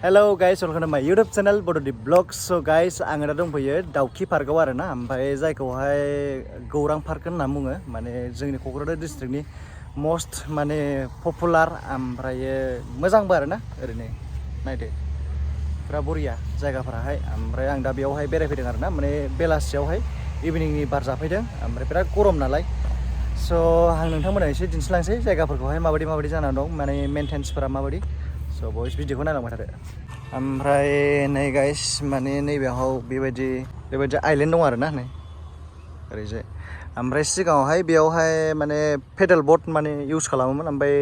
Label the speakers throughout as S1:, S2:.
S1: hello guys welcome to my YouTube channel बड'दीप blogs so guys आङो दा दंफैयो दाउखि पार्कआव आरोना ओमफ्राय जायखौहाय गौरां पार्क होनना बुङो माने जोंनि क'क्राझार डिस्ट्रिक्टनि मोस्ट माने पपुलार ओमफ्राय मोजांबो आरोना ओरैनो नायदो पुरा बरिया जायगाफोराहाय ओमफ्राय आं दा बेयावहाय बेरायफैदों आरोना माने बेलासियावहाय इभिनिंनि बार जाफैदों ओमफ्राय बिराद गरम नालाय स' आं नोंथांमोना एसे दिन्थिलांसै जायगाफोरखौहाय माबायदि जानानै दं माने मेनटेनेन्सफोरा माबायदि स' बयस भिडिअखौ नायलांबाय थादो ओमफ्राय नै गाइस माने नैबेयाव बेबायदि आइलेन्ड दं आरोना नै ओरैजाय ओमफ्राय सिगाङावहाय बेयावहाय माने पेडेल बोट माने इउज खालामोमोन ओमफ्राय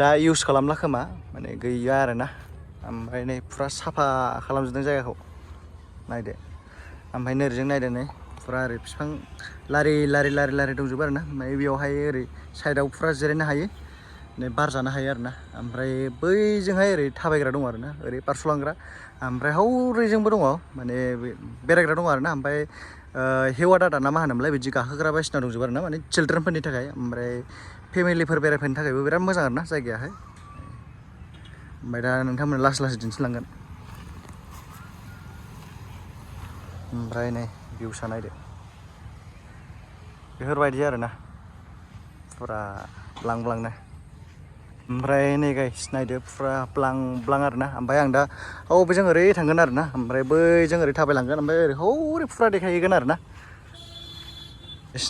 S1: दा इउज खालामला खोमा माने गैया आरोना ओमफ्राय नै पुरा साफा खालामजोबदों जायगाखौ नायदो ओमफ्राय नोरैजों नायदो नै पुरा ओरै बिफां लारि दंजोबो आरोना ओमफ्राय बेयावहाय ओरै साइडआव पुरा जिरायनो हायो बार जानो हायो आरोना ओमफ्राय बैजोंहाय ओरै थाबायग्रा दं आरोना ओरै बारस'लांग्रा ओमफ्राय हौरैजोंबो दङ माने बेरायग्रा दङ आरोना ओमफ्राय हेवा दादा ना मा होनोमोनलाय बिदि गाखोग्रा बायदिसिना दंजोबो आरोना माने चिलड्रेनफोरनि थाखाय ओमफ्राय फेमिलिफोर बेरायफैनो थाखायबो बिराद मोजां आरोना जायगायाहाय ओमफ्राय दा नोंथांमोननो लासै दिन्थिलांगोन ओमफ्राय नै भिउसा नायदो बेफोरबायदि आरोना पुरा ब्लां-ब्लांनो ओमफ्राय नै गाइस नायदो पुरा ब्लां आरोना ओमफ्राय आं दा बेजों ओरै थांगोन आरोना ओमफ्राय बैजों ओरै थाबायलांगोन ओमफ्राय ओरै हौरै पुरा देखायहैगोन आरोना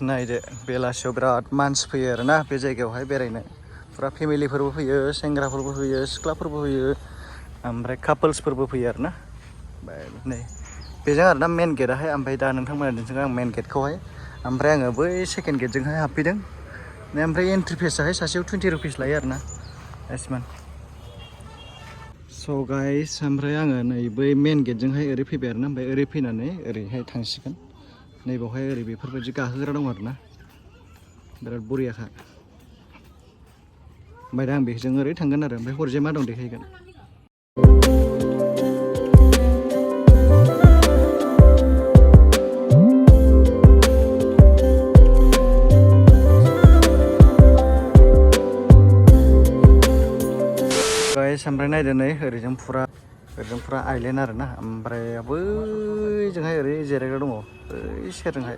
S1: नायदो बेलासियाव बिराद मानसि फैयो आरोना बे जायगायावहाय बेरायनो पुरा फेमिलिफोरबो फैयो सेंग्राफोरबो फैयो सिख्लाफोरबो फैयो ओमफ्राय कापोल्सफोरबो फैयो आरोना ओमफ्राय नै बेजों आरोना मेन गेटआहाय ओमफ्राय दा नोंथांमोना दिन्थिगोन आं मेन गेटखौहाय ओमफ्राय आङो बै सेकेन्ड गेटजोंहाय हाबफैदों ओमफ्राय एन्ट्रि फिसाहाय सासेयाव 20 रुपिस लायो आरोना एसमान स' गाइस ओमफ्राय आङो नै बै मेन गेटजोंहाय ओरै फैबाय आरोना ओमफ्राय ओरै फैनानै ओरैहाय थांसिगोन नैबावहाय ओरै बेफोरबायदि गाखोग्रा दं आरोना बिराद बरियाखा ओमफ्राय दा आं बेजों ओरै थांगोन आरो ओमफ्राय हरैजाय मा दं देखायगोन ओमफ्राय नायदो नै ओरैजों पुरा आइलेन्ड आरोना ओमफ्राय बैजोंहाय ओरै जिरायग्रा दङ बै सेरजोंहाय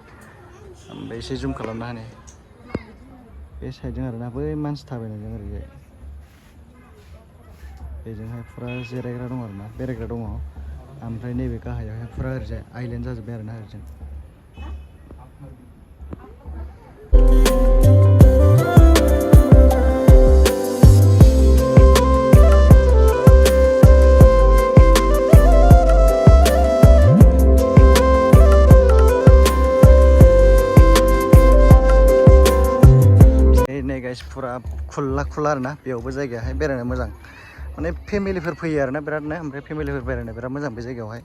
S1: ओमफ्राय एसे जुम खालामना होनि बे साइडजों आरोना बै मानसि थाबायनायजों ओरैजाय बेजोंहाय पुरा जिरायग्रा दङ आरोना बेरायग्रा दङ ओमफ्राय नैबे गाहायावहाय पुरा ओरैजाय आइलेन्ड जाजोब्बाय आरोना ओरैजों पुरा खुला आरोना बेयावबो जायगायाहाय बेरायनो मोजां माने फेमिलिफोर फैयो आरोना बिरादनो ओमफ्राय फेमिलिफोर बेरायनो बिराद मोजां बे जायगायावहाय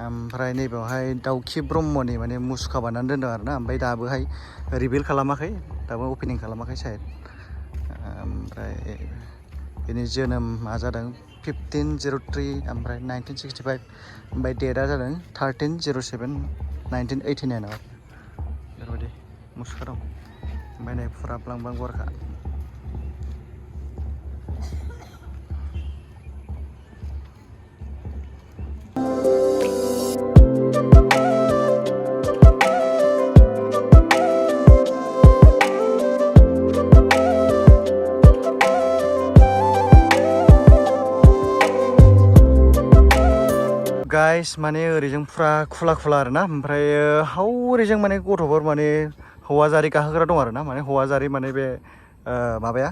S1: ओमफ्राय नैबेयावहाय दाउखि ब्रह्मनि माने मुसुखा बानायनानै दोनदों आरोना ओमफ्राय दाबोहाय रिभिल खालामाखै दाबो अपेनिं खालामाखै साइड ओमफ्राय बेनि जोनोमा जादों 1503 ओमफ्राय 1965 ओमफ्राय डेटआ जादों 13/07/1989 आरो बेफोरबायदि मुसुखा दं ओमफ्राय नै पुरा ब्लां गुवारखा गाइस माने ओरैजों पुरा खुला आरोना ओमफ्राय हौरैजों माने गथ'फोर माने हौवाजारि गाखोग्रा दं आरोना माने हौवाजारि माने बे माबाया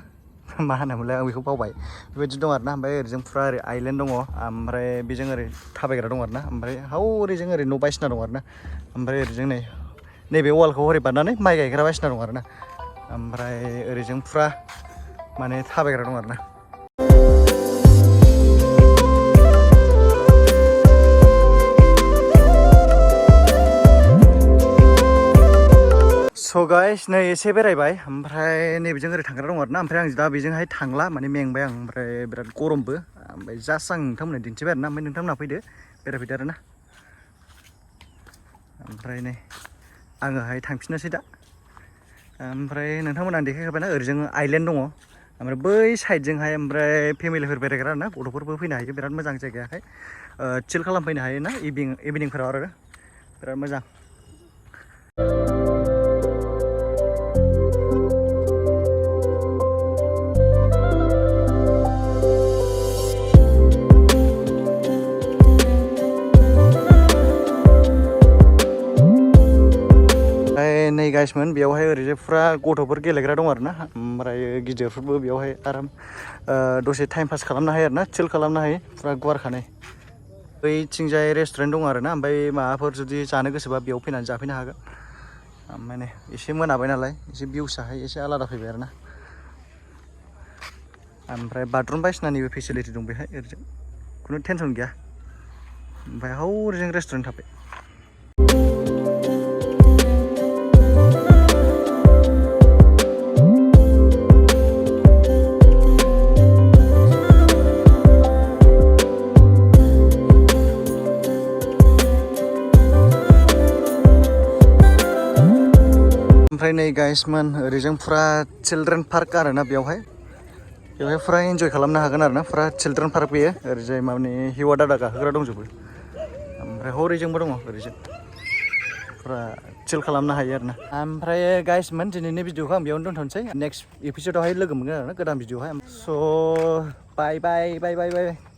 S1: मा होनोमोनलाय आं बेखौ बावबाय बेबायदि दं आरोना ओमफ्राय ओरैजों पुरा ओरै आइलेन्ड दङ ओमफ्राय बेजों ओरै थाबायग्रा दं आरोना ओमफ्राय हौरैजों ओरै न' बायदिसिना दं आरोना ओमफ्राय ओरैजों नैबे वालखौ ओरै बारनानै माइ गायग्रा बायदिसिना दं आरोना ओमफ्राय ओरैजों पुरा माने थाबायग्रा दं आरोना स' गाइस नै एसे बेरायबाय ओमफ्राय नैबेजों ओरै थांग्रा दं आरोना ओमफ्राय आं दा बेजोंहाय थांला माने मेंबाय आं ओमफ्राय बिराद गरमबो ओमफ्राय जास्ट आं नोंथांमोननो दिन्थिबाय आरोना ओमफ्राय नोंथांमोना फैदो बेरायफैदो आरोना ओमफ्राय नै आङोहाय थांफिननोसै दा ओमफ्राय नोंथांमोना देखायखाबायना ओरैजों आइलेन्ड दङ ओमफ्राय बै साइडजोंहाय ओमफ्राय फेमिलिफोर बेरायग्रा ना गथ'फोरबो फैनो हायो बिराद मोजां जायगायाहाय चिल खालामफैनो हायो ना इभिनिंफोराव आरो बिराद मोजां नै गाइसमोन बेयावहाय ओरैजाय फुरा गथ'फोर गेलेग्रा दं आरो ना ओमफ्राय गिदिरफोरबो बेयावहाय आराम दसे टाइम पास खालामनो हायो आरो ना चिल खालामनो हायो फुरा गुवारखानाय बैथिंजाय रेस्टुरेन्ट दं आरो ना ओमफ्राय माबाफोर जुदि जानो गोसोबा बेयाव फैनानै जाफैनो हागोन माने एसे मोनाबाय नालाय एसे भिउसाहाय एसे आलादा फैबाय आरो ना ओमफ्राय बाथरुम बायदिसिनानिबो फेसिलिटि दं बेहाय ओरैजों खुनु टेनसन गैया ओमफ्राय हौरैजों रेस्टुरेन्ट थाबाय ओमफ्राय नै गाइसमोन ओरैजों फुरा चिलड्रेन पार्क आरो ना बेवहाय फुरा इन्जय खालामनो हागोन आरो ना फुरा चिलड्रेन पार्क बेयो ओरैजाय माने हिवा दादा गाखोग्रा दंजोबो ओमफ्राय हरैजोंबो दङ ओरैजों फुरा चिल खालामनो हायो आरो ना ओमफ्राय गाइसमोन दिनैनि भिडिअखौ आं बेयावनो दोनथ'नोसै नेक्स्ट एपिसोडावहाय लोगो मोनगोन आरो ना गोदान भिडिअहाय स' बाय बाय बाय बाय बाय